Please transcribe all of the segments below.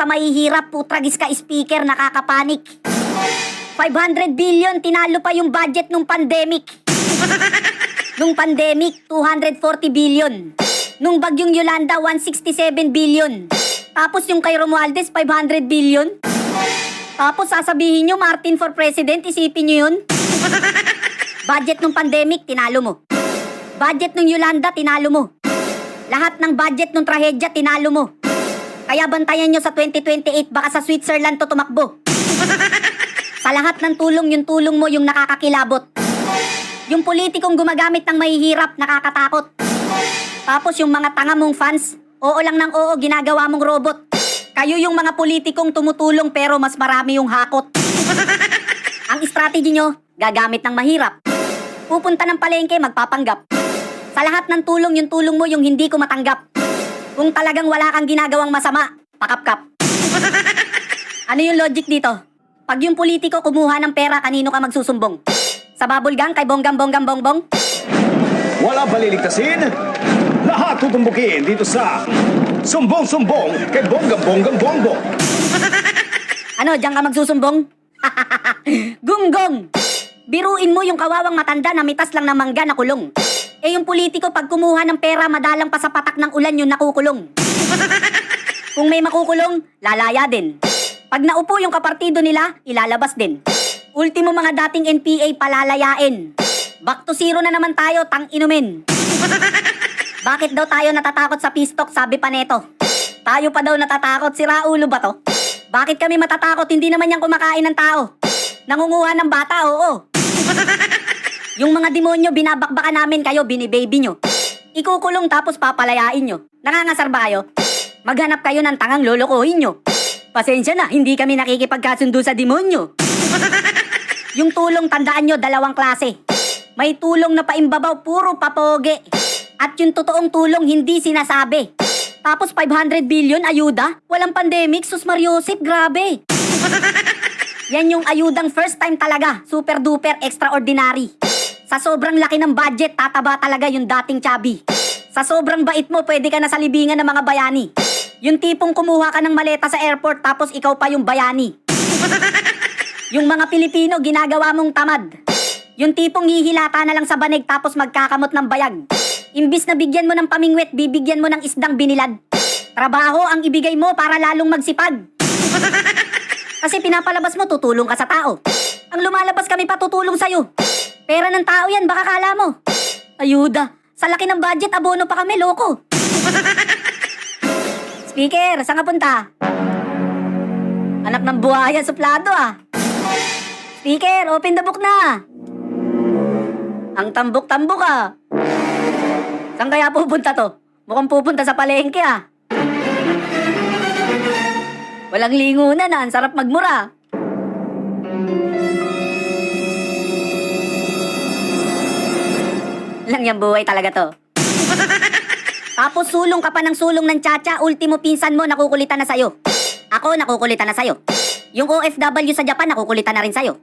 sa mahihirap, putragis ka speaker, nakakapanik. 500 billion, tinalo pa yung budget nung pandemic. Nung pandemic, 240 billion. Nung bagyong Yolanda, 167 billion. Tapos yung kay Romualdez, 500 billion. Tapos sasabihin nyo, Martin for President, isipin nyo yun. Budget nung pandemic, tinalo mo. Budget nung Yolanda, tinalo mo. Lahat ng budget nung trahedya, tinalo mo. Kaya bantayan nyo sa 2028, baka sa Switzerland to tumakbo. Sa lahat ng tulong, yung tulong mo yung nakakakilabot. Yung politikong gumagamit ng mahihirap, nakakatakot. Tapos yung mga tanga mong fans, oo lang ng oo, ginagawa mong robot. Kayo yung mga politikong tumutulong pero mas marami yung hakot. Ang strategy nyo, gagamit ng mahirap. Pupunta ng palengke, magpapanggap. Sa lahat ng tulong, yung tulong mo yung hindi ko matanggap. Kung talagang wala kang ginagawang masama, pakapkap. Ano yung logic dito? Pag yung politiko kumuha ng pera, kanino ka magsusumbong? Sa babulgang kay bonggam-bonggam-bongbong? Wala paliligtasin. Lahat tutumbukin dito sa Sumbong-Sumbong kay Bonggam-Bonggam-Bongbong. Ano, diyan ka magsusumbong? Gunggong! Biruin mo yung kawawang matanda na mitas lang ng mangga na kulong. Eh yung politiko pag kumuha ng pera, madalang pa sa patak ng ulan yung nakukulong. Kung may makukulong, lalaya din. Pag naupo yung kapartido nila, ilalabas din. Ultimo mga dating NPA palalayain. Back to zero na naman tayo, tang inumin. Bakit daw tayo natatakot sa pistok, sabi pa neto? Tayo pa daw natatakot, sira ulo ba to? Bakit kami matatakot, hindi naman yan kumakain ng tao? Nangunguha ng bata, oo. Yung mga demonyo, binabakbakan namin kayo, binibaby nyo. Ikukulong tapos papalayain nyo. Nangangasar ba kayo? Maghanap kayo ng tangang lolokohin nyo. Pasensya na, hindi kami nakikipagkasundo sa demonyo. Yung tulong, tandaan nyo, dalawang klase. May tulong na paimbabaw, puro papoge. At yung totoong tulong, hindi sinasabi. Tapos 500 billion, ayuda? Walang pandemic, sus Mariosep, grabe. Yan yung ayudang first time talaga, super duper extraordinary. Sa sobrang laki ng budget, tataba talaga yung dating chubby. Sa sobrang bait mo, pwede ka na sa libingan ng mga bayani. Yung tipong kumuha ka ng maleta sa airport tapos ikaw pa yung bayani. Yung mga Pilipino, ginagawa mong tamad. Yung tipong hihilata na lang sa banig tapos magkakamot ng bayag. Imbis na bigyan mo ng pamingwit, bibigyan mo ng isdang binilad. Trabaho ang ibigay mo para lalong magsipag. Kasi pinapalabas mo, tutulong ka sa tao. Ang lumalabas kami pa tutulong sa'yo. Pera ng tao yan, baka kala mo. Ayuda, sa laki ng budget, abono pa kami, loko. Speaker, saan ka punta? Anak ng buhaya, suplado ah. Speaker, open the book na. Ang tambok-tambok ah. Saan kaya pupunta to? Mukhang pupunta sa palengke ah. Walang lingunan ah, ang sarap magmura. Lang yung buhay talaga to. Tapos sulong ka pa ng sulong ng tsatsya, ultimo pinsan mo nakukulitan na sa'yo. Ako nakukulitan na sa'yo. Yung OFW sa Japan nakukulitan na rin sa'yo.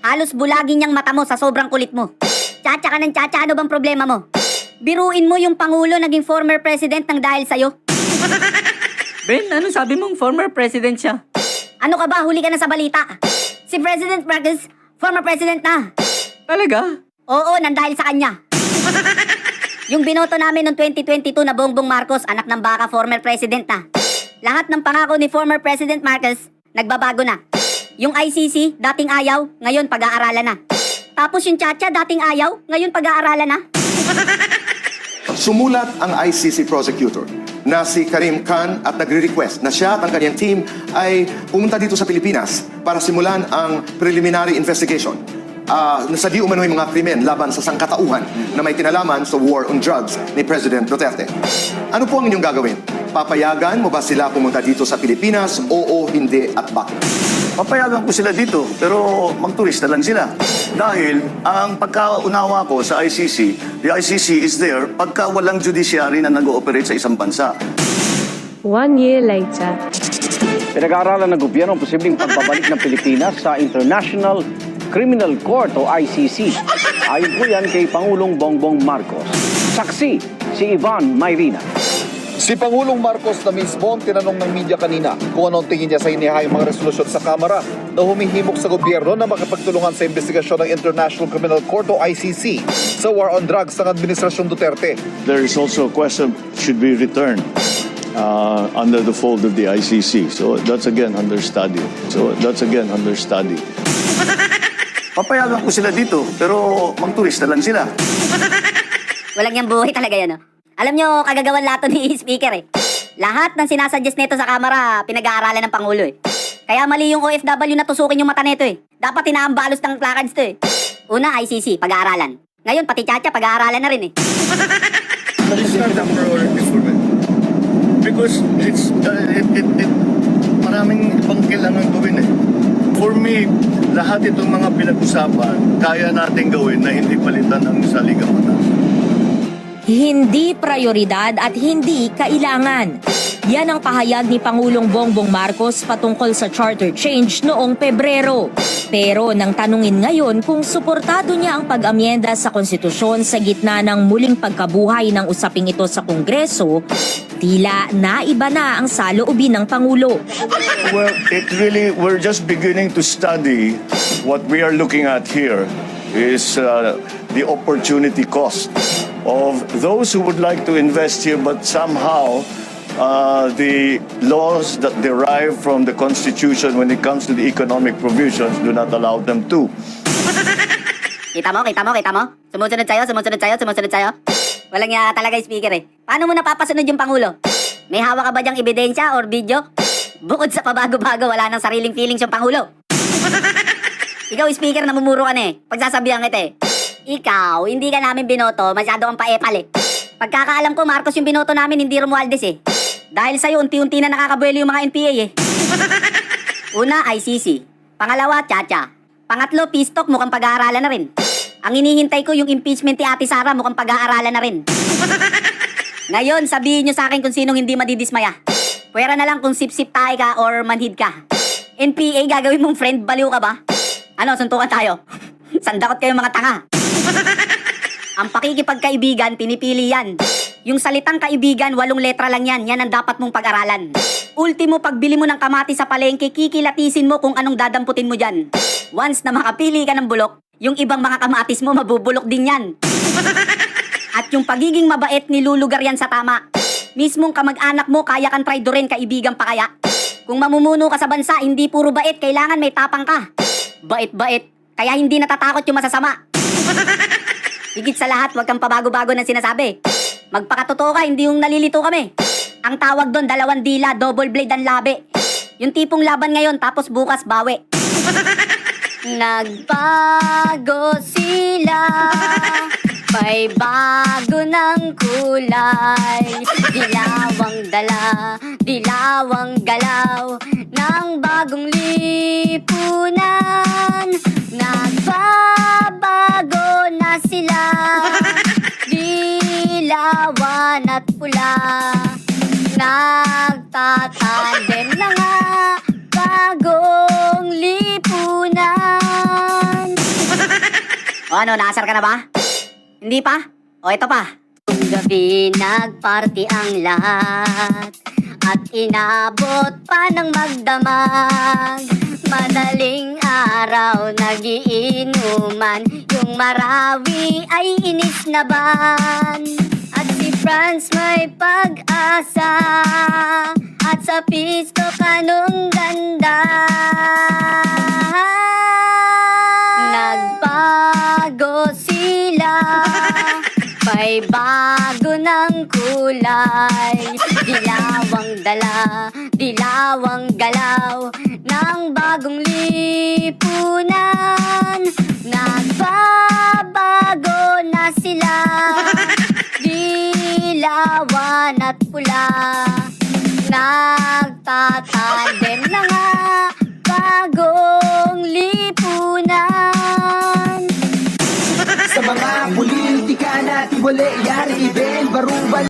Halos bulagin niyang mata mo sa sobrang kulit mo. Tsatsya ka ng tsatsya, ano bang problema mo? Biruin mo yung Pangulo naging former president ng dahil sa'yo. Ben, ano sabi mong former president siya? Ano ka ba? Huli ka na sa balita. Si President Marcos, former president na. Talaga? Oo, nandahil sa kanya. Yung binoto namin noong 2022 na Bongbong Marcos, anak ng baka, former president na. Lahat ng pangako ni former President Marcos, nagbabago na. Yung ICC, dating ayaw, ngayon pag-aaralan na. Tapos yung Chacha, dating ayaw, ngayon pag-aaralan na. Sumulat ang ICC prosecutor na si Karim Khan at nagre-request na siya at ang kanyang team ay pumunta dito sa Pilipinas para simulan ang preliminary investigation sa di umano'y mga krimen laban sa sangkatauhan na may kinalaman sa war on drugs ni President Duterte. Ano po ang inyong gagawin? Papayagan mo ba sila pumunta dito sa Pilipinas? Oo, hindi at bakit? Papayagan ko sila dito, pero magturista lang sila. Dahil ang pagkaunawa ko sa ICC, the ICC is there pagka walang judiciary na nag-ooperate sa isang bansa. 1 year later. Pinag-aaralan ng gobyerno ang posibleng pagbabalik ng Pilipinas sa International Criminal Court o ICC. Ayon po yan kay Pangulong Bongbong Marcos. Saksi si Ivan Mayrina. Si Pangulong Marcos na mismo ang tinanong ng media kanina kung anong tingin niya sa inihayang mga resolusyon sa Kamara na humihimok sa gobyerno na makapagtulungan sa investigasyon ng International Criminal Court o ICC sa war on drugs ng Administrasyong Duterte. There is also a question, should be returned under the fold of the ICC. So that's again under study. Papayagan ko sila dito, pero magturista lang sila. Walang yung buhay talaga yan, no? Alam nyo, kagagawan lato ni Speaker eh. Lahat ng sinasuggest nito sa Kamara, pinag-aaralan ng Pangulo eh. Kaya mali yung OFW na tusukin yung mata nito eh. Dapat tinaambalos ng placards to eh. Una, ICC, pag-aaralan. Ngayon, pati Chacha, pag-aaralan na rin eh. It's not a priority for me. Because it's, maraming ibang kailangan gawin eh. For me, lahat itong mga pinag-usapan, kaya natin gawin na hindi palitan ng saligang mata. Hindi prioridad at hindi kailangan. Yan ang pahayag ni Pangulong Bongbong Marcos patungkol sa charter change noong Pebrero. Pero nang tanungin ngayon kung suportado niya ang pag-amyenda sa konstitusyon sa gitna ng muling pagkabuhay ng usaping ito sa Kongreso, tila naiba na ang saloobin ng Pangulo. Well, we're just beginning to study what we are looking at here is the opportunity cost of those who would like to invest here but somehow the laws that derive from the Constitution when it comes to the economic provisions do not allow them to. Kita mo? Sumusunod sa'yo. Walang nga talaga Speaker eh. Paano mo napapasunod yung Pangulo? May hawak ka ba dyang ebidensya or video? Bukod sa pabago-bago, wala nang sariling feelings yung Pangulo. Ikaw, Speaker, namumuro ka na eh. Pagsasabihan kita eh. Ikaw, hindi ka namin binoto, masyado kang paepal eh. Pagkakaalam ko, Marcos yung binoto namin, hindi Romualdez eh. Dahil sa'yo, unti-unti na nakakabuelo yung mga NPA eh. Una, ICC. Pangalawa, Chacha. Pangatlo, Pistok, mukhang pag-aaralan na rin. Ang hinihintay ko yung impeachment ni Ate Sara, mukhang pag-aaralan na rin. Ngayon, sabihin nyo sa akin kung sinong hindi madidismaya. Pwera na lang kung sip-sip tayo ka or manhid ka. NPA, gagawin mong friend, baliw ka ba? Ano, suntukan tayo? Sandakot kayo mga tanga. Ang pakikipagkaibigan, pinipili yan. Yung salitang kaibigan, 8 letra lang yan. Yan ang dapat mong pag-aralan. Ultimo, pagbili mo ng kamati sa palengke, kikilatisin mo kung anong dadamputin mo dyan. Once na makapili ka ng bulok, yung ibang mga kamatis mo, mabubulok din yan. At yung pagiging mabait, nilulugar yan sa tama. Mismong kamag-anak mo, kaya kang traidorin, kaibigan pa kaya. Kung mamumuno ka sa bansa, hindi puro bait, kailangan may tapang ka. Bait-bait, kaya hindi natatakot yung masasama. Higit sa lahat, huwag kang pabago-bago ng sinasabi. Magpakatotoo ka, hindi yung nalilito kami. Ang tawag doon, 2 dila, double blade ang labi. Yung tipong laban ngayon, tapos bukas bawi. Nagbago sila, may bago ng kulay. Dilawang dala, dilawang galaw ng bagong lipunan. Nagbabago na sila, dilawan at pula. Nagtatandem na nga, bagong lipunan. O ano, naasar ka na ba? Hindi pa? O ito pa. Kung gabi nagparty ang lahat at inabot pa ng magdamag, madaling araw nagiinuman, yung Marawi ay inisnaban. At si Franz may pag-asa, at sa pisto kanong ganda. Nagbago sila, may bago ng kulay. Dilawang dala, dilawang galaw ng bagong lipunan. Nagbabago na sila, dilawan at pula. Nagtatandem na nga, bagong lipunan. Sa mga politika natin wala yari, Ben, barubal